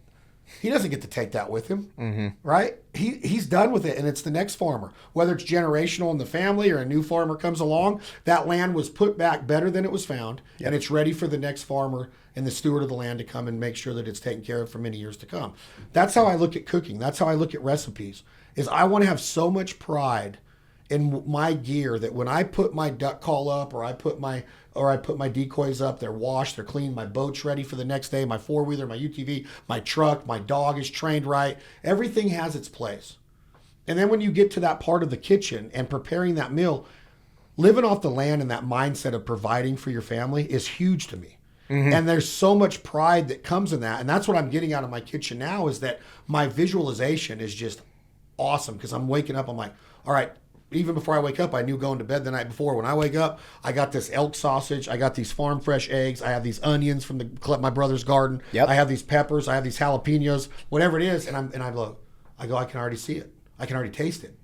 He doesn't get to take that with him, right? He's done with it, and it's the next farmer. Whether it's generational in the family or a new farmer comes along, that land was put back better than it was found, and it's ready for the next farmer and the steward of the land to come and make sure that it's taken care of for many years to come. That's how I look at cooking. That's how I look at recipes, is I want to have so much pride in my gear that when I put my duck call up, or I put my decoys up, they're washed, they're clean, my boat's ready for the next day, my four-wheeler, my UTV, my truck, my dog is trained right. Everything has its place. And then when you get to that part of the kitchen and preparing that meal, living off the land and that mindset of providing for your family is huge to me. And there's so much pride that comes in that. And that's what I'm getting out of my kitchen now, is that my visualization is just awesome, because I'm waking up, I'm like, all right, even before I wake up, I knew going to bed the night before, when I wake up, I got this elk sausage, I got these farm fresh eggs, I have these onions from my brother's garden, I have these peppers, I have these jalapenos, whatever it is, and I go, I can already see it, I can already taste it,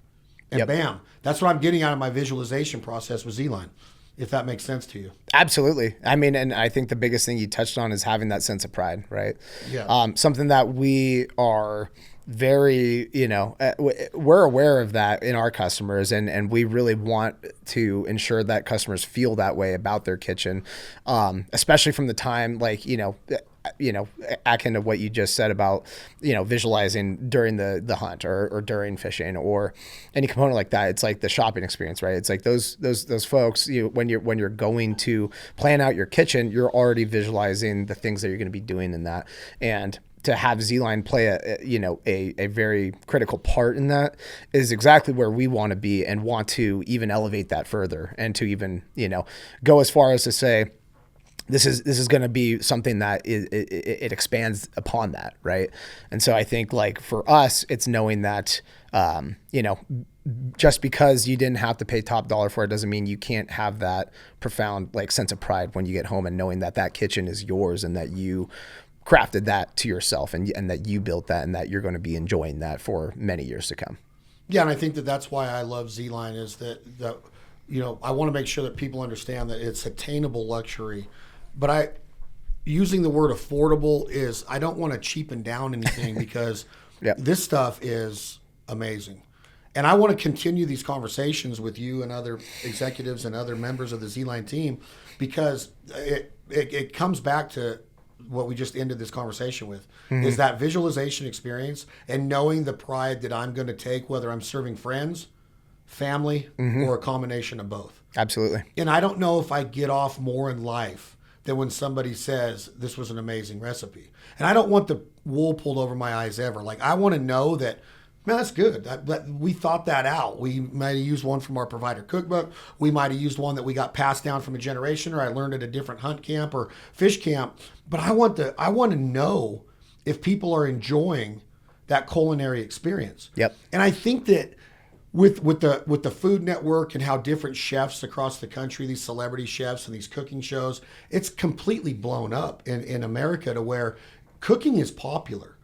and bam, that's what I'm getting out of my visualization process with ZLINE, if that makes sense to you. Absolutely. I mean, and I think the biggest thing you touched on is having that sense of pride, right? Yeah. Something that we are very, we're aware of that in our customers, and we really want to ensure that customers feel that way about their kitchen, especially from the time, like, akin to what you just said about, visualizing during the hunt or during fishing or any component like that. It's like the shopping experience, right? It's like those folks, when you're going to plan out your kitchen, you're already visualizing the things that you're going to be doing in that. And to have ZLINE play a very critical part in that is exactly where we want to be, and want to even elevate that further, and to even, go as far as to say, this is going to be something that it expands upon that, right? And so I think, like, for us, it's knowing that, just because you didn't have to pay top dollar for it doesn't mean you can't have that profound, like, sense of pride when you get home, and knowing that that kitchen is yours, and that you crafted that to yourself, and that you built that, and that you're going to be enjoying that for many years to come. Yeah, and I think that's why I love ZLINE, is that I want to make sure that people understand that it's attainable luxury. But using the word affordable is, I don't want to cheapen down anything, because this stuff is amazing. And I want to continue these conversations with you and other executives and other members of the ZLINE team, because it comes back to what we just ended this conversation with, is that visualization experience, and knowing the pride that I'm going to take, whether I'm serving friends, family, or a combination of both. Absolutely. And I don't know if I get off more in life than when somebody says, this was an amazing recipe. And I don't want the wool pulled over my eyes ever. Like, I want to know that, man, that's good. We thought that out. We might have used one from our provider cookbook. We might have used one that we got passed down from a generation, or I learned at a different hunt camp or fish camp. But I want to know if people are enjoying that culinary experience. Yep. And I think that with the Food Network and how different chefs across the country, these celebrity chefs and these cooking shows, it's completely blown up in America to where cooking is popular.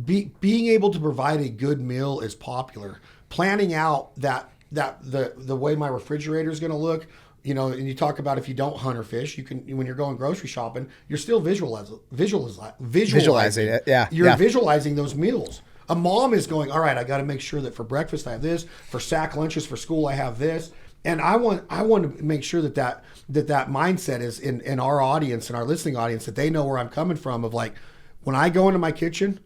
Being able to provide a good meal is popular. Planning out the way my refrigerator is going to look, And you talk about if you don't hunt or fish, you can, when you're going grocery shopping, you're still visualizing it. Yeah. You're visualizing those meals. A mom is going, all right, I got to make sure that for breakfast I have this, for sack lunches for school I have this. And I want to make sure that mindset is in our audience, in our listening audience, that they know where I'm coming from of like, when I go into my kitchen,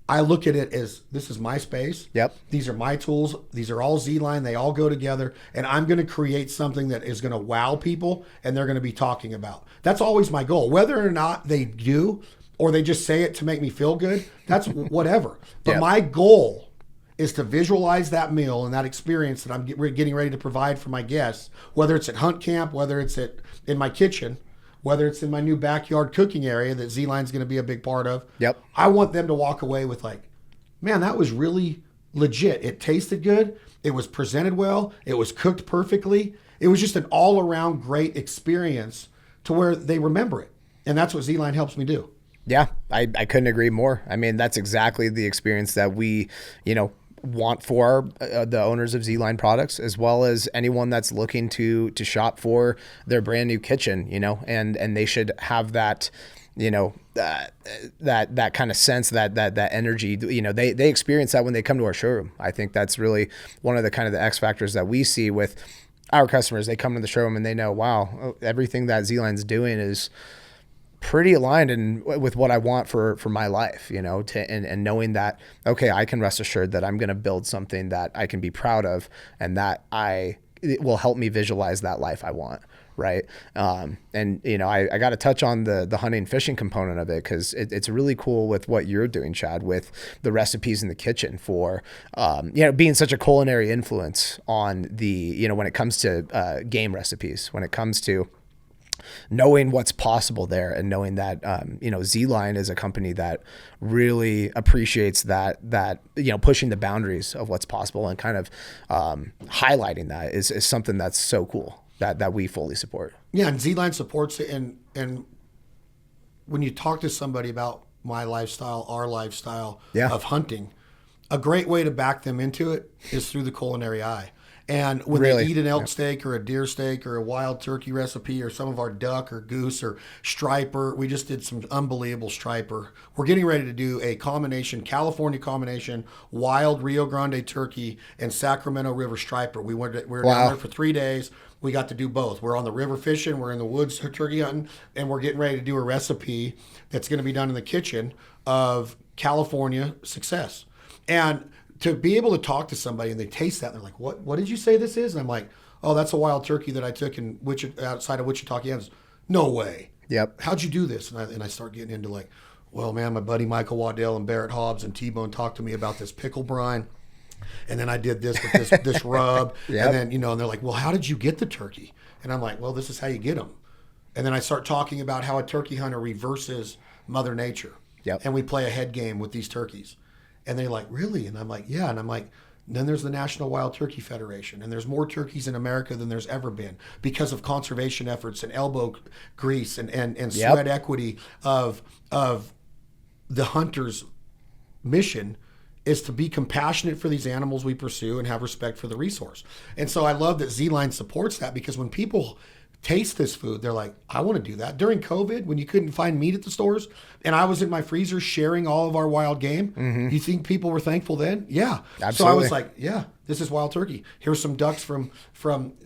I look at it as this is my space. Yep. These are my tools. These are all ZLINE. They all go together. And I'm going to create something that is going to wow people and they're going to be talking about. That's always my goal. Whether or not they do or they just say it to make me feel good, that's whatever. But my goal is to visualize that meal and that experience that I'm getting ready to provide for my guests, whether it's at hunt camp, whether it's in my kitchen, whether it's in my new backyard cooking area that ZLINE's going to be a big part of. Yep. I want them to walk away with like, man, that was really legit. It tasted good. It was presented well. It was cooked perfectly. It was just an all-around great experience to where they remember it. And that's what ZLINE helps me do. Yeah, I couldn't agree more. I mean, that's exactly the experience that we, want for the owners of ZLINE products, as well as anyone that's looking to shop for their brand new kitchen, and they should have that, that kind of sense, that energy, they experience that when they come to our showroom. I think that's really one of the X factors that we see with our customers. They come to the showroom and they know, wow, everything that ZLINE's doing is pretty aligned with what I want for my life, and knowing that, okay, I can rest assured that I'm going to build something that I can be proud of and that it will help me visualize that life I want. Right. I got to touch on the hunting and fishing component of it, because it's really cool with what you're doing, Chad, with the recipes in the kitchen for, being such a culinary influence on the, when it comes to game recipes, when it comes to knowing what's possible there, and knowing that, ZLINE is a company that really appreciates that, pushing the boundaries of what's possible and kind of highlighting that is something that's so cool that we fully support. Yeah. And ZLINE supports it. And when you talk to somebody about my lifestyle, our lifestyle of hunting, a great way to back them into it is through the culinary eye. And when they eat an elk steak or a deer steak or a wild turkey recipe or some of our duck or goose or striper, we just did some unbelievable striper. We're getting ready to do a California combination, wild Rio Grande turkey and Sacramento River striper. We were down there for 3 days. We got to do both. We're on the river fishing, we're in the woods turkey hunting, and we're getting ready to do a recipe that's going to be done in the kitchen of California success. And to be able to talk to somebody and they taste that and they're like, what did you say this is? And I'm like, oh, that's a wild turkey that I took outside of Wichita, Kansas. No way. Yep. How'd you do this? And I start getting into like, well, man, my buddy Michael Waddell and Barrett Hobbs and T-Bone talked to me about this pickle brine. And then I did this with this rub. Yep. And then, and they're like, well, how did you get the turkey? And I'm like, well, this is how you get them. And then I start talking about how a turkey hunter reverses Mother Nature. Yep. And we play a head game with these turkeys. And they're like, really? And I'm like, yeah. And I'm like, then there's the National Wild Turkey Federation. And there's more turkeys in America than there's ever been because of conservation efforts and elbow grease and sweat equity of the hunter's mission is to be compassionate for these animals we pursue and have respect for the resource. And so I love that ZLINE supports that, because when people taste this food, they're like, I want to do that. During COVID, when you couldn't find meat at the stores and I was in my freezer sharing all of our wild game, you think people were thankful then? Yeah. Absolutely. So I was like, yeah, this is wild turkey. Here's some ducks from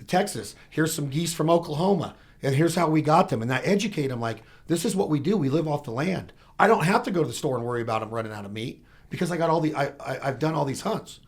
Texas. Here's some geese from Oklahoma. And here's how we got them. And I educate them like, this is what we do. We live off the land. I don't have to go to the store and worry about them running out of meat because I got I've done all these hunts.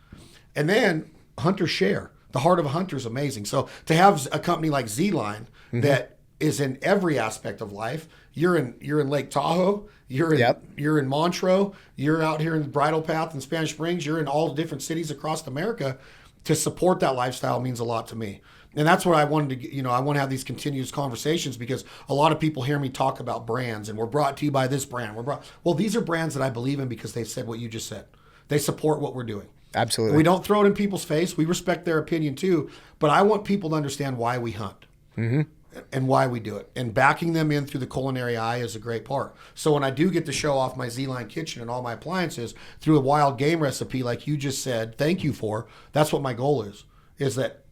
And then hunters share. The heart of a hunter is amazing. So to have a company like ZLINE that is in every aspect of life, you're in Lake Tahoe, you're in Montreux, you're out here in Bridle Path and Spanish Springs, you're in all the different cities across America. To support that lifestyle means a lot to me. And that's what I wanted to, I want to have these continuous conversations, because a lot of people hear me talk about brands and we're brought to you by this brand. Well, these are brands that I believe in because they've said what you just said. They support what we're doing. Absolutely. We don't throw it in people's face. We respect their opinion too, but I want people to understand why we hunt and why we do it. And backing them in through the culinary eye is a great part. So when I do get to show off my ZLINE Kitchen and all my appliances through a wild game recipe, like you just said, thank you for, that's what my goal is that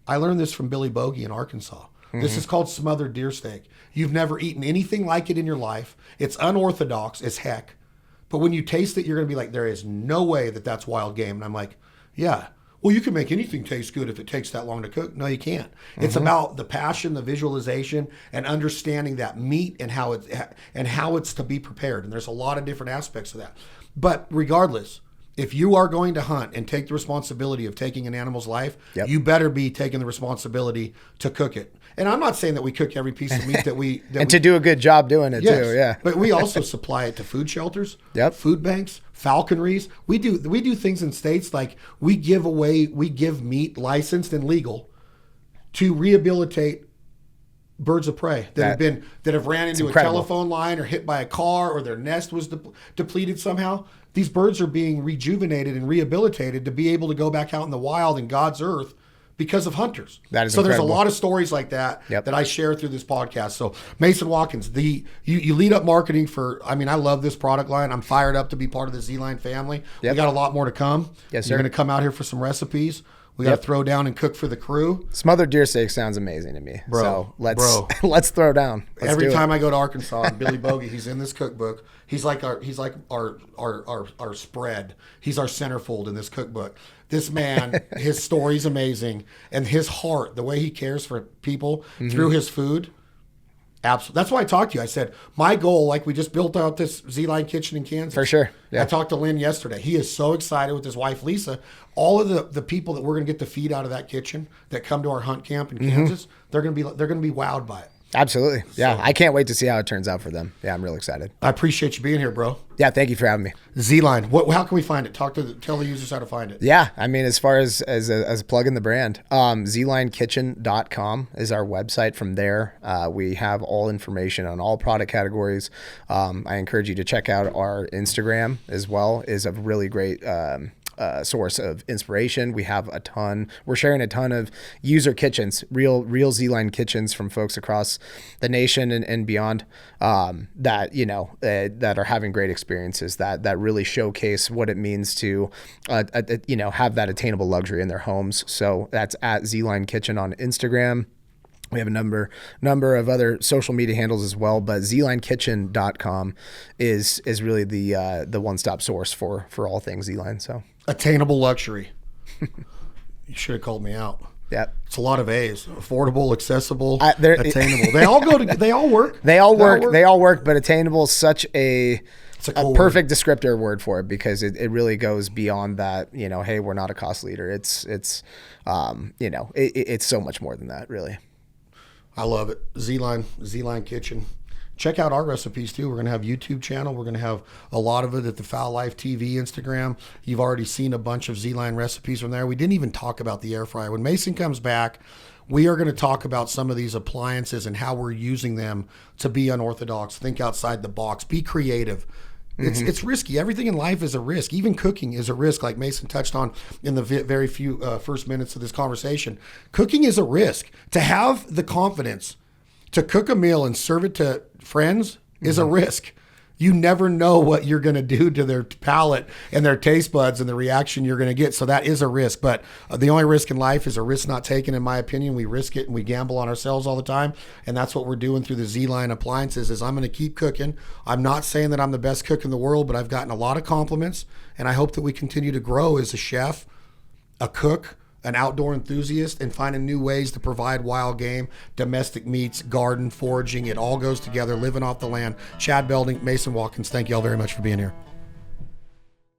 I learned this from Billy Bogey in Arkansas. This is called smothered deer steak. You've never eaten anything like it in your life. It's unorthodox as heck. But when you taste it, you're going to be like, there is no way that that's wild game. And I'm like, yeah. Well, you can make anything taste good if it takes that long to cook. No, you can't. It's about the passion, the visualization, and understanding that meat and how it's to be prepared. And there's a lot of different aspects of that. But regardless, if you are going to hunt and take the responsibility of taking an animal's life, you better be taking the responsibility to cook it. And I'm not saying that we cook every piece of meat to do a good job doing it too. Yeah. But we also supply it to food shelters, food banks, falconries. We do things in states like we give meat licensed and legal to rehabilitate birds of prey that have ran into a telephone line or hit by a car or their nest was depleted somehow. These birds are being rejuvenated and rehabilitated to be able to go back out in the wild in God's earth because of hunters. That is so incredible. There's a lot of stories like that that I share through this podcast. So Mason Watkins, you lead up marketing for, I love this product line. I'm fired up to be part of the ZLINE family. We got a lot more to come. Yes, sir. You're going to come out here for some recipes. We got to throw down and cook for the crew. Smothered deer steak sounds amazing to me. So let's throw down. Every time I go to Arkansas, Billy Bogey, he's in this cookbook. He's like our spread. He's our centerfold in this cookbook. This man, his story's amazing, and his heart, the way he cares for people through his food. Absolutely. That's why I talked to you. I said, my goal, like we just built out this ZLINE Kitchen in Kansas. For sure. Yeah. I talked to Lynn yesterday. He is so excited with his wife, Lisa. All of the people that we're going to get to feed out of that kitchen that come to our hunt camp in Kansas, they're going to be wowed by it. Absolutely. Yeah. So, I can't wait to see how it turns out for them. Yeah, I'm really excited. I appreciate you being here, bro. Yeah, thank you for having me. ZLINE. How can we find it? Tell the users how to find it. Yeah, as far as a plug in the brand, ZLINEKitchen.com is our website. From there, we have all information on all product categories. I encourage you to check out our Instagram as well. Is a really great source of inspiration. We're sharing a ton of user kitchens, real ZLINE kitchens from folks across the nation and beyond, that are having great experiences that really showcase what it means to have that attainable luxury in their homes. So that's at ZLINE Kitchen on Instagram. We have a number of other social media handles as well, but ZLINEKitchen.com is really the one-stop source for all things ZLINE. So attainable luxury. You should have called me out. Yeah, it's a lot of A's. Affordable, accessible, attainable. They all go to. They all work. They all work. But attainable is such a perfect descriptor word for it, because it really goes beyond that. Hey, we're not a cost leader. It's so much more than that, really. I love it. ZLINE Kitchen. Check out our recipes too. We're going to have YouTube channel. We're going to have a lot of it at the Foul Life TV Instagram. You've already seen a bunch of ZLINE recipes from there. We didn't even talk about the air fryer. When Mason comes back, we are going to talk about some of these appliances and how we're using them to be unorthodox, think outside the box, be creative. It's risky. Everything in life is a risk. Even cooking is a risk, like Mason touched on in the very few first minutes of this conversation. Cooking is a risk. To have the confidence to cook a meal and serve it to friends is a risk. You never know what you're going to do to their palate and their taste buds and the reaction you're going to get. So that is a risk. But the only risk in life is a risk not taken, in my opinion. We risk it and we gamble on ourselves all the time. And that's what we're doing through the ZLINE Appliances is I'm going to keep cooking. I'm not saying that I'm the best cook in the world, but I've gotten a lot of compliments. And I hope that we continue to grow as a chef, a cook, an outdoor enthusiast, and finding new ways to provide wild game, domestic meats, garden, foraging. It all goes together, living off the land. Chad Belding, Mason Watkins, thank you all very much for being here.